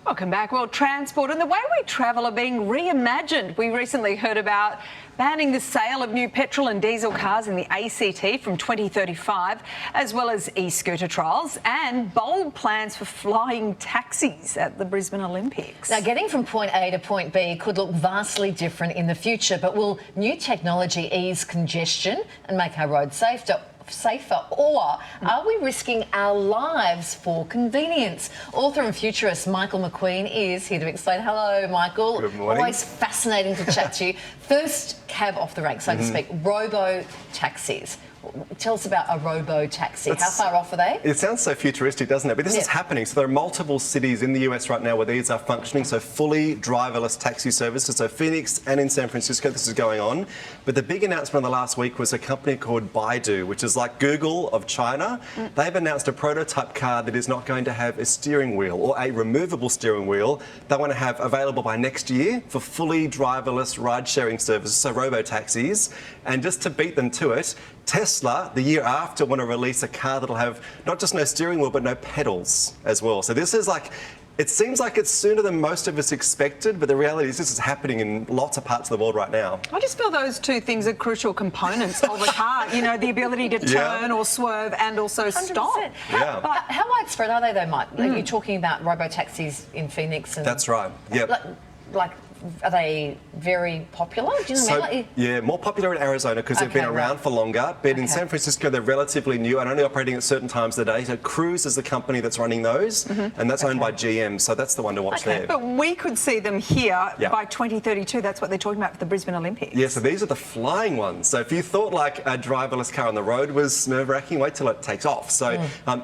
Welcome back. Well, transport and the way we travel are being reimagined. We recently heard about banning the sale of new petrol and diesel cars in the ACT from 2035, as well as e-scooter trials and bold plans for flying taxis at the Brisbane Olympics. Now, getting from point A to point B could look vastly different in the future, but will new technology ease congestion and make our roads safer, or are we risking our lives for convenience? Author and futurist Michael McQueen is here to explain. Hello, Michael. Good morning. Always fascinating to chat to you. First cab off the rank, so to speak, Robo Taxis. Tell us about a Robo Taxi. How far off are they? It sounds so futuristic, doesn't it? But this is happening. So there are multiple cities in the US right now where these are functioning, so fully driverless taxi services. So Phoenix and in San Francisco, this is going on. But the big announcement of the last week was a company called Baidu, which is like Google of China. They've announced a prototype car that is not going to have a steering wheel or a removable steering wheel. They want to have available by next year for fully driverless ride-sharing services, so Robo Taxis. And just to beat them to it, Tesla, the year after, want to release a car that'll have not just no steering wheel, but no pedals as well. So this is like, it seems like it's sooner than most of us expected, but the reality is this is happening in lots of parts of the world right now. I just feel those two things are crucial components of a car. You know, the ability to turn or swerve and also 100%. stop. How widespread are they though, Mike? Are you talking about Robo Taxis in Phoenix? And That's right. Yep. Like, are they very popular? Do you know what I mean? Yeah, more popular in Arizona because they've been around for longer. But in San Francisco, they're relatively new and only operating at certain times of the day. So Cruise is the company that's running those, and that's owned by GM. So that's the one to watch there. But we could see them here by 2032. That's what they're talking about for the Brisbane Olympics. Yeah, so these are the flying ones. So if you thought like a driverless car on the road was nerve-wracking, wait till it takes off. So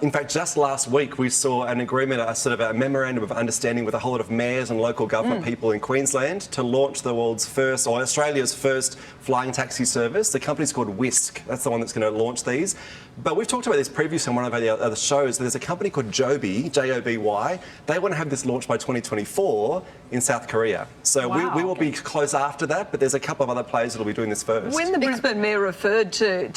in fact, just last week, we saw an agreement, a sort of a memorandum of understanding with a whole lot of mayors and local government people in Queensland to launch the world's first, or Australia's first, flying taxi service. The company's called Whisk. That's the one that's going to launch these. But we've talked about this previously on one of the other shows. There's a company called Joby, J-O-B-Y. They want to have this launched by 2024 in South Korea. So we will be close after that, but there's a couple of other players that will be doing this first. When the Brisbane Mayor referred to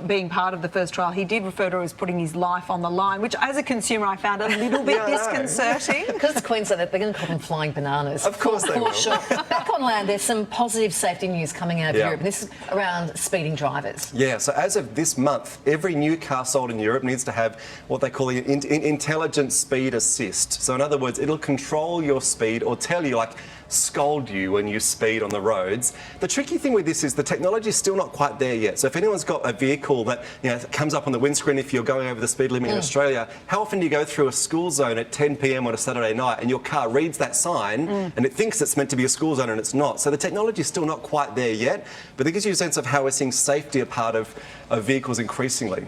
being part of the first trial, he did refer to it as putting his life on the line, which as a consumer I found a little bit disconcerting. Because it's Queensland, they're going to call them flying bananas. Of course they will. Sure. Back on land, there's some positive safety news coming out of Europe, and this is around speeding drivers. Yeah, so as of this month, every new car sold in Europe needs to have what they call an intelligent speed assist. So in other words, it'll control your speed or tell you, like, scold you when you speed on the roads. The tricky thing with this is the technology is still not quite there yet. So if anyone's got a vehicle that comes up on the windscreen if you're going over the speed limit in Australia, how often do you go through a school zone at 10 p.m. on a Saturday night and your car reads that sign and it thinks it's meant to be a school zone and it's not? So the technology is still not quite there yet, but it gives you a sense of how we're seeing safety a part of vehicles increasingly.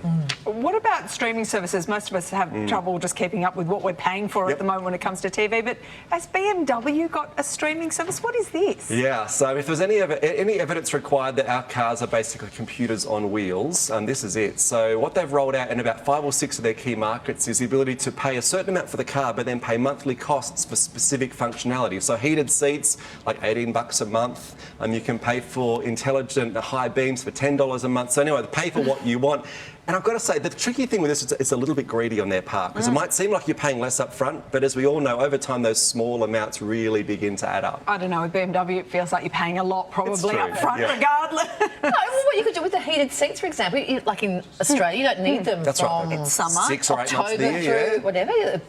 What about streaming services? Most of us have trouble just keeping up with what we're paying for at the moment when it comes to TV, but has BMW got a streaming service? What is this? Yeah, so if there's any evidence required that our cars are basically computers on wheels, this is it. So what they've rolled out in about 5 or 6 of their key markets is the ability to pay a certain amount for the car, but then pay monthly costs for specific functionality. So heated seats, like $18 a month. You can pay for intelligent high beams for $10 a month. So anyway, pay for what you want. And I've got to say, the tricky thing with this is it's a little bit greedy on their part, because it might seem like you're paying less up front, but as we all know, over time, those small amounts really begin to add up. I don't know, with BMW, it feels like you're paying a lot probably up front regardless. No, well, what you could do with the heated seats, for example, like in Australia, you don't need them from summer, 6 or 8 months October through whatever.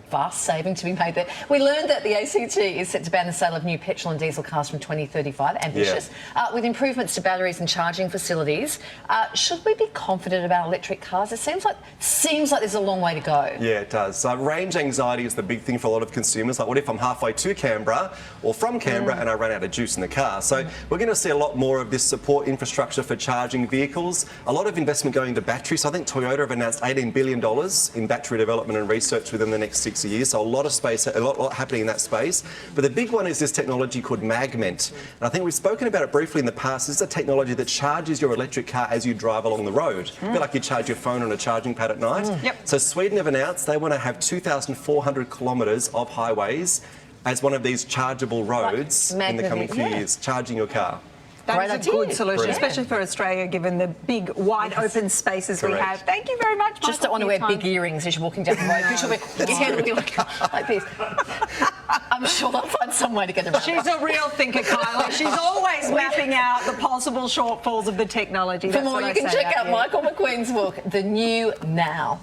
Vast saving to be made there. We learned that the ACT is set to ban the sale of new petrol and diesel cars from 2035. Ambitious. With improvements to batteries and charging facilities. Should we be confident about electric cars? It seems like there's a long way to go. Yeah, it does. Range anxiety is the big thing for a lot of consumers. Like, what if I'm halfway to Canberra or from Canberra and I run out of juice in the car? So we're going to see a lot more of this support infrastructure for charging vehicles. A lot of investment going into batteries. So I think Toyota have announced $18 billion in battery development and research within the next 6 years. So a lot of space, a lot happening in that space. But the big one is this technology called Magment. And I think we've spoken about it briefly in the past. This is a technology that charges your electric car as you drive along the road. A bit like you charge your phone on a charging pad at night. So Sweden have announced they want to have 2,400 kilometres of highways as one of these chargeable roads in the coming few years, charging your car. That is a good solution, especially for Australia, given the big, wide open spaces we have. Thank you very much, Michael. Just don't want to wear big earrings as you're walking down the road. Your hair will be like this. I'm sure they'll find some way to get around it. She's a real thinker, Kylie. She's always mapping out the possible shortfalls of the technology. For more, you can check out Michael McQueen's book, The New Now.